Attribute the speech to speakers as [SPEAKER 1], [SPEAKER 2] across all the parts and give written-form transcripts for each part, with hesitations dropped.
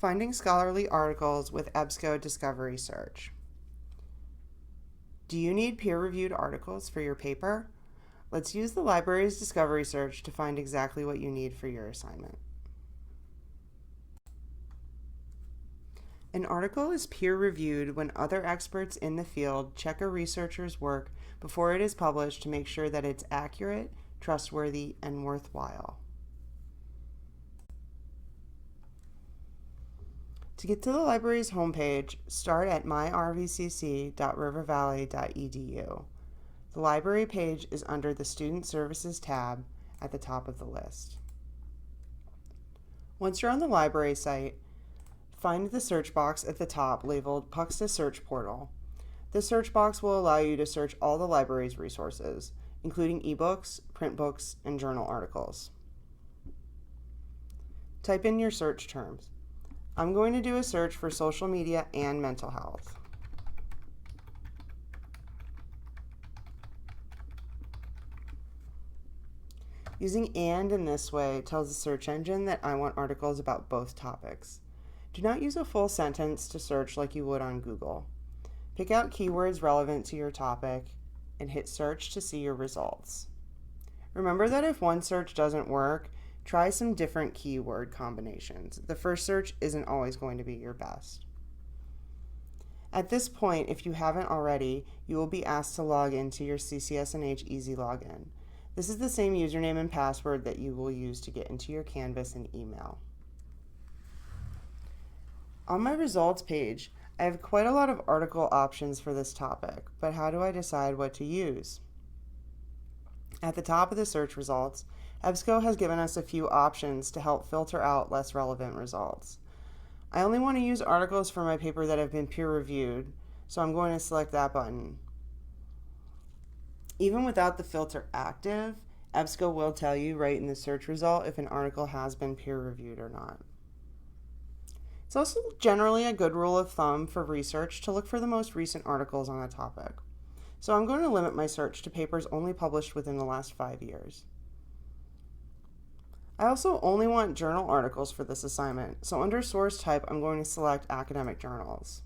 [SPEAKER 1] Finding scholarly articles with Ebsco Discovery Search. Do you need peer-reviewed articles for your paper? Let's use the library's Discovery Search to find exactly what you need for your assignment. An article is peer-reviewed when other experts in the field check a researcher's work before it is published to make sure that it's accurate, trustworthy, and worthwhile. To get to the library's homepage, start at myrvcc.rivervalley.edu. The library page is under the Student Services tab at the top of the list. Once you're on the library site, find the search box at the top labeled Puxta Search Portal. This search box will allow you to search all the library's resources, including ebooks, print books, and journal articles. Type in your search terms. I'm going to do a search for social media and mental health. Using "and" in this way tells the search engine that I want articles about both topics. Do not use a full sentence to search like you would on Google. Pick out keywords relevant to your topic and hit search to see your results. Remember that if one search doesn't work, try some different keyword combinations. The first search isn't always going to be your best. At this point, if you haven't already, you will be asked to log into your CCSNH Easy Login. This is the same username and password that you will use to get into your Canvas and email. On my results page, I have quite a lot of article options for this topic, but how do I decide what to use? At the top of the search results, Ebsco has given us a few options to help filter out less relevant results. I only want to use articles for my paper that have been peer-reviewed, so I'm going to select that button. Even without the filter active, Ebsco will tell you right in the search result if an article has been peer-reviewed or not. It's also generally a good rule of thumb for research to look for the most recent articles on a topic. So I'm going to limit my search to papers only published within the last 5 years. I also only want journal articles for this assignment, so under source type, I'm going to select academic journals.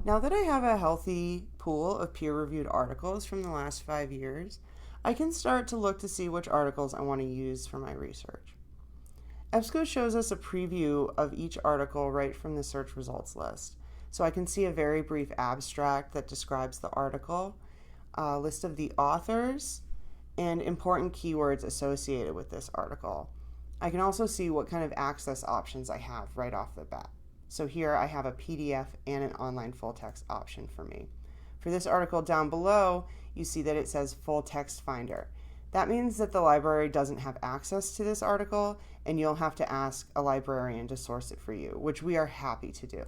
[SPEAKER 1] Now that I have a healthy pool of peer-reviewed articles from the last 5 years, I can start to look to see which articles I want to use for my research. Ebsco shows us a preview of each article right from the search results list, so I can see a very brief abstract that describes the article, a list of the authors, and important keywords associated with this article. I can also see what kind of access options I have right off the bat. So here I have a PDF and an online full text option for me. For this article down below, you see that it says Full Text Finder. That means that the library doesn't have access to this article, and you'll have to ask a librarian to source it for you, which we are happy to do.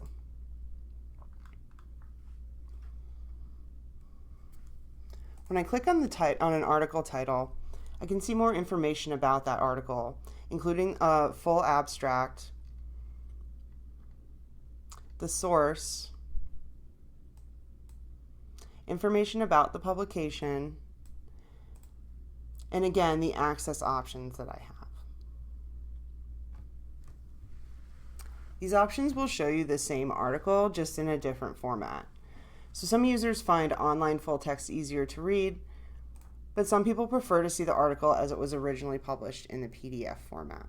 [SPEAKER 1] When I click on an article title, I can see more information about that article, including a full abstract, the source, information about the publication, and again, the access options that I have. These options will show you the same article, just in a different format. So some users find online full text easier to read, but some people prefer to see the article as it was originally published in the PDF format.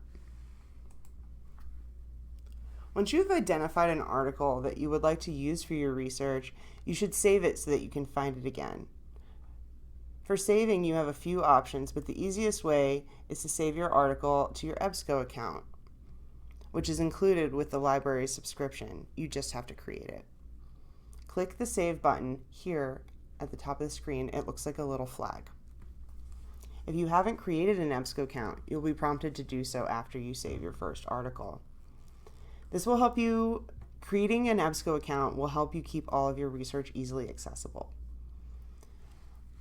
[SPEAKER 1] Once you've identified an article that you would like to use for your research, you should save it so that you can find it again. For saving, you have a few options, but the easiest way is to save your article to your Ebsco account, which is included with the library subscription. You just have to create it. Click the Save button here at the top of the screen. It looks like a little flag. If you haven't created an Ebsco account, you'll be prompted to do so after you save your first article. This will help you. Creating an Ebsco account will help you keep all of your research easily accessible.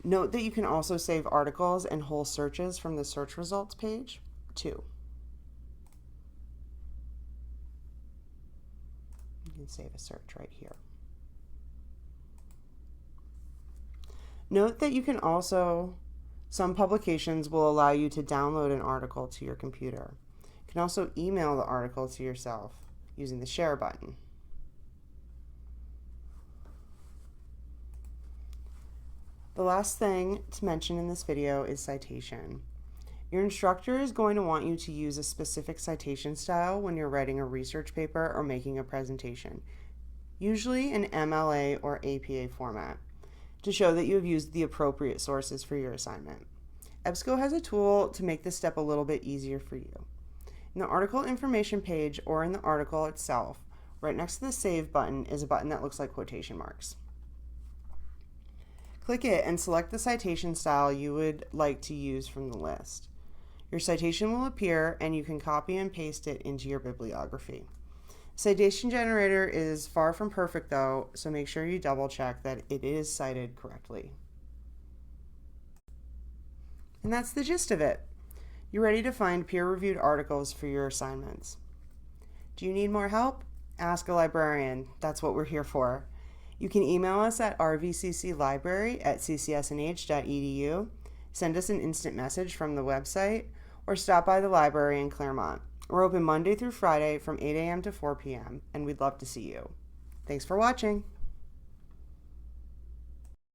[SPEAKER 1] Note that you can also save articles and whole searches from the search results page, too. You can save a search right here. Note that you can also Some publications will allow you to download an article to your computer. You can also email the article to yourself using the share button. The last thing to mention in this video is citation. Your instructor is going to want you to use a specific citation style when you're writing a research paper or making a presentation, usually in MLA or APA format, to show that you have used the appropriate sources for your assignment. Ebsco has a tool to make this step a little bit easier for you. In the article information page or in the article itself, right next to the Save button is a button that looks like quotation marks. Click it and select the citation style you would like to use from the list. Your citation will appear and you can copy and paste it into your bibliography. Citation generator is far from perfect though, so make sure you double check that it is cited correctly. And that's the gist of it. You're ready to find peer-reviewed articles for your assignments. Do you need more help? Ask a librarian. That's what we're here for. You can email us at rvcclibrary@ccsnh.edu, send us an instant message from the website, or stop by the library in Claremont. We're open Monday through Friday from 8 a.m. to 4 p.m., and we'd love to see you. Thanks for watching.